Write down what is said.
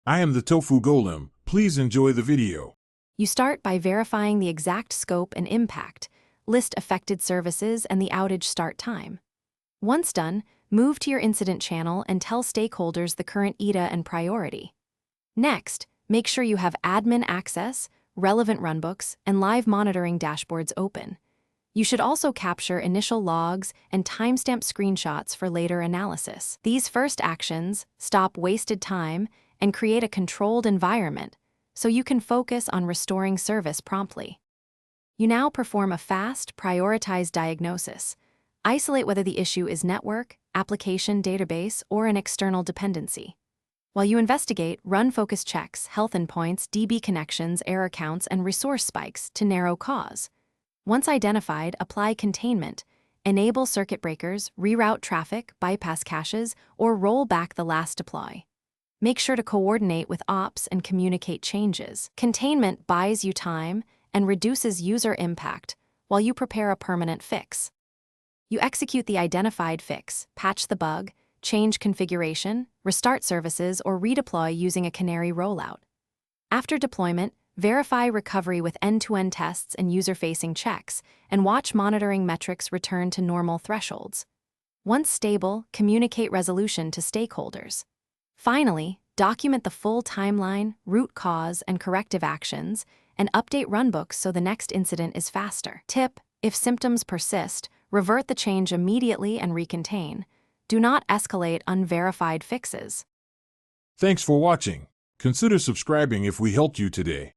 I am the Tofu Golem. Please enjoy the video. You start by verifying the exact scope and impact, list affected services and the outage start time. Once done, move to your incident channel and tell stakeholders the current ETA and priority. Next, make sure you have admin access, relevant runbooks, and live monitoring dashboards open. You should also capture initial logs and timestamp screenshots for later analysis. These first actions stop wasted time and create a controlled environment so you can focus on restoring service promptly. You now perform a fast, prioritized diagnosis. Isolate whether the issue is network, application, database, or an external dependency. While you investigate, run focus checks, health endpoints, DB connections, error counts, and resource spikes to narrow cause. Once identified, apply containment. Enable circuit breakers, reroute traffic, bypass caches, or roll back the last deploy. Make sure to coordinate with ops and communicate changes. Containment buys you time and reduces user impact while you prepare a permanent fix. You execute the identified fix, patch the bug, change configuration, restart services, or redeploy using a canary rollout. After deployment, verify recovery with end-to-end tests and user-facing checks, and watch monitoring metrics return to normal thresholds. Once stable, communicate resolution to stakeholders. Finally, document the full timeline, root cause, and corrective actions, and update runbooks so the next incident is faster. Tip: if symptoms persist, revert the change immediately and recontain. Do not escalate unverified fixes. Thanks for watching. Consider subscribing if we helped you today.